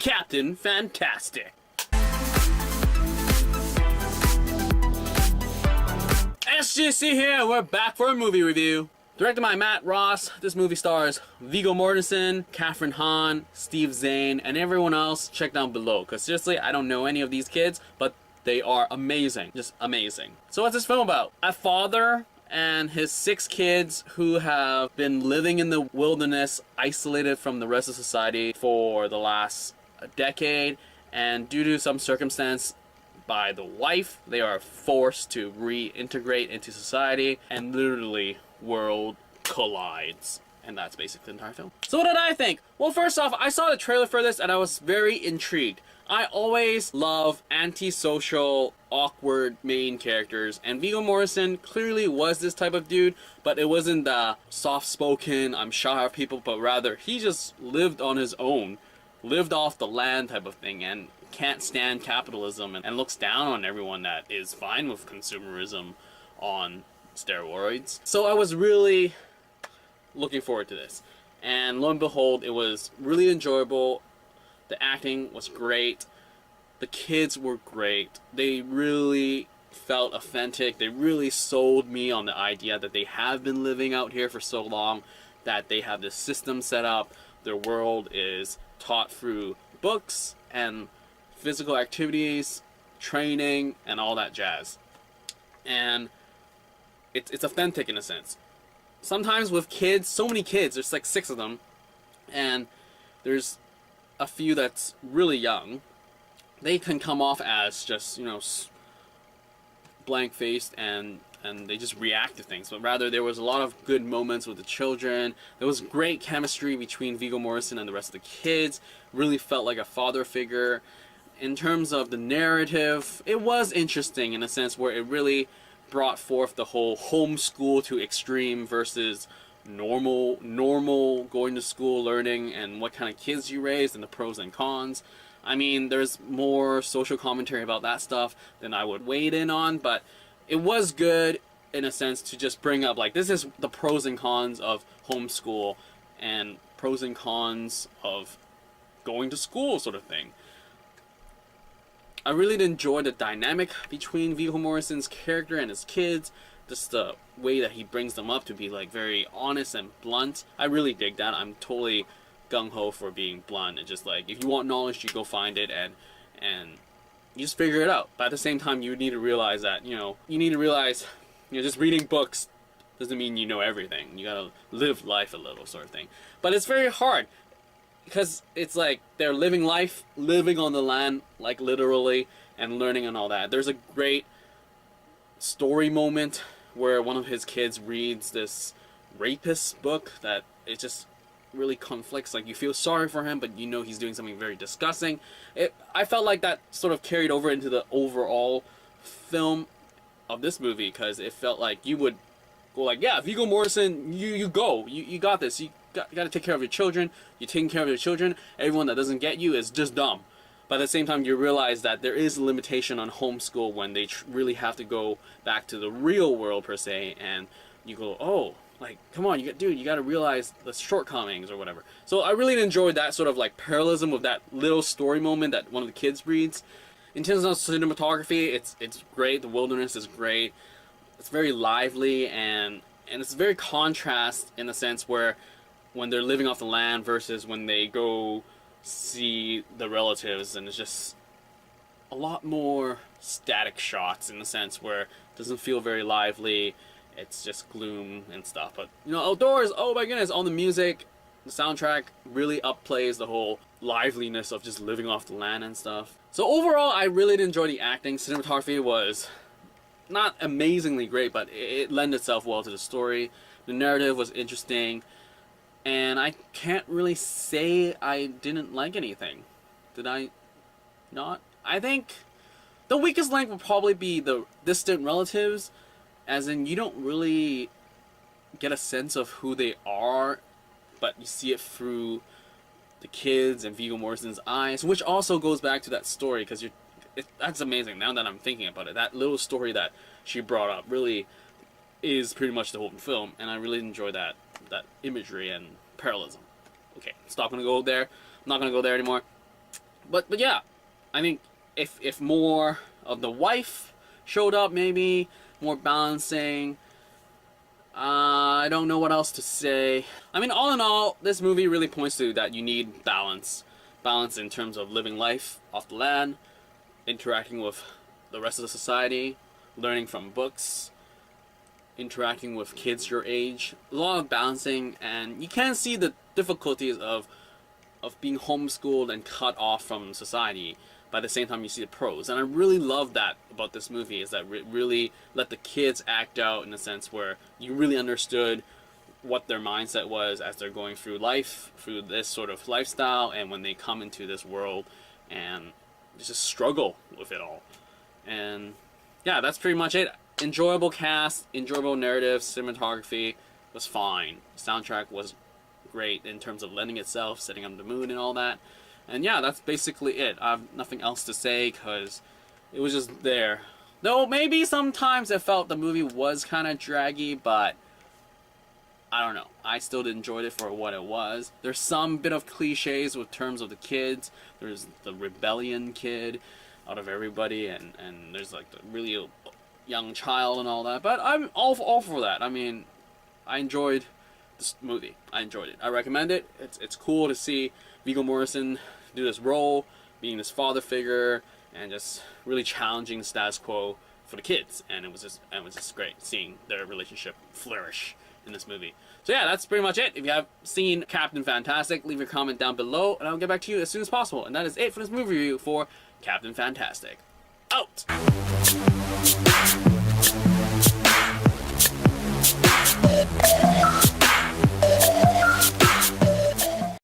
Captain Fantastic. SGC here, we're back for a movie review. Directed by Matt Ross, this movie stars Viggo Mortensen, Kathryn Hahn, Steve Zahn, and everyone else. Check down below, because seriously, I don't know any of these kids, but they are amazing. Just amazing. So what's this film about? A father and his 6 kids who have been living in the wilderness, isolated from the rest of society for the last decade, and due to some circumstance by the wife, they are forced to reintegrate into society, and literally world collides. And that's basically the entire film. So what did I think? Well, first off, I saw the trailer for this and I was very intrigued. I always love antisocial, awkward main characters, and Viggo Mortensen clearly was this type of dude, but it wasn't the soft-spoken, I'm shy of people, but rather he just lived on his own, lived off the land type of thing, and can't stand capitalism and looks down on everyone that is fine with consumerism on steroids. So I was really looking forward to this, and lo and behold, it was really enjoyable. The acting was great, the kids were great, they really felt authentic, they really sold me on the idea that they have been living out here for so long, that they have this system set up, their world is taught through books and physical activities, training, and all that jazz. And it's authentic in a sense. Sometimes with kids, so many kids, there's like 6 of them, and there's a few that's really young, they can come off as just, you know, blank-faced and they just react to things. But rather, there was a lot of good moments with the children. There was great chemistry between Viggo Mortensen and the rest of the kids. Really felt like a father figure. In terms of the narrative, it was interesting in a sense where it really brought forth the whole homeschool to extreme versus normal going to school learning, and what kind of kids you raised and the pros and cons. I mean, there's more social commentary about that stuff than I would wade in on, but it was good in a sense to just bring up, like, this is the pros and cons of homeschool and pros and cons of going to school sort of thing. I really enjoyed the dynamic between Viggo Mortensen's character and his kids. Just the way that he brings them up to be like very honest and blunt. I really dig that. I'm totally gung-ho for being blunt and just like, if you want knowledge, you go find it and you just figure it out. But at the same time, you need to realize that, you know, just reading books doesn't mean you know everything. You gotta live life a little sort of thing. But it's very hard, because it's like they're living life, living on the land, like literally, and learning and all that. There's a great story moment where one of his kids reads this rapist book that it just really conflicts. Like, you feel sorry for him, but you know he's doing something very disgusting. I felt like that sort of carried over into the overall film of this movie, because it felt like you would go like, yeah, Viggo Mortensen, you go, you got this, you got to take care of your children, you're taking care of your children, everyone that doesn't get you is just dumb. But at the same time, you realize that there is a limitation on homeschool when they really have to go back to the real world per se, and you go, oh, like, come on, dude, you got to realize the shortcomings or whatever. So I really enjoyed that sort of like parallelism of that little story moment that one of the kids reads. In terms of cinematography, it's great. The wilderness is great. It's very lively, and it's very contrast in the sense where when they're living off the land versus when they go see the relatives, and it's just a lot more static shots in the sense where it doesn't feel very lively. It's just gloom and stuff. But, you know, outdoors, oh my goodness, all the music, the soundtrack really upplays the whole liveliness of just living off the land and stuff. So overall, I really did enjoy the acting. Cinematography was not amazingly great, but it lent itself well to the story. The narrative was interesting, and I can't really say I didn't like anything. Did I not? I think the weakest link would probably be the distant relatives, as in you don't really get a sense of who they are, but you see it through the kids and Viggo Mortensen's eyes, which also goes back to that story, because that's amazing now that I'm thinking about it. That little story that she brought up really is pretty much the whole film, and I really enjoy that imagery and parallelism. Okay, stop gonna go there. I'm not gonna go there anymore. But yeah, I think if more of the wife showed up, maybe more balancing. I don't know what else to say. I mean, all in all, this movie really points to that you need balance. Balance in terms of living life off the land, interacting with the rest of the society, learning from books, interacting with kids your age. A lot of balancing, and you can see the difficulties of being homeschooled and cut off from society. By the same time, you see the pros, and I really love that about this movie, is that it really let the kids act out in a sense where you really understood what their mindset was as they're going through life, through this sort of lifestyle, and when they come into this world and just struggle with it all. And yeah, that's pretty much it. Enjoyable cast, enjoyable narrative, cinematography was fine. Soundtrack was great in terms of lending itself, setting up the mood and all that. And yeah, that's basically it. I have nothing else to say because it was just there. Though maybe sometimes I felt the movie was kind of draggy, but I don't know. I still enjoyed it for what it was. There's some bit of cliches with terms of the kids. There's the rebellion kid out of everybody, and there's like the really young child and all that. But I'm all for that. I mean, I enjoyed this movie. I enjoyed it. I recommend it. It's cool to see Viggo Mortensen do this role, being this father figure, and just really challenging the status quo for the kids. And it was just great seeing their relationship flourish in this movie. So yeah, that's pretty much it. If you have seen Captain Fantastic, leave your comment down below, and I'll get back to you as soon as possible. And that is it for this movie review for Captain Fantastic. Out!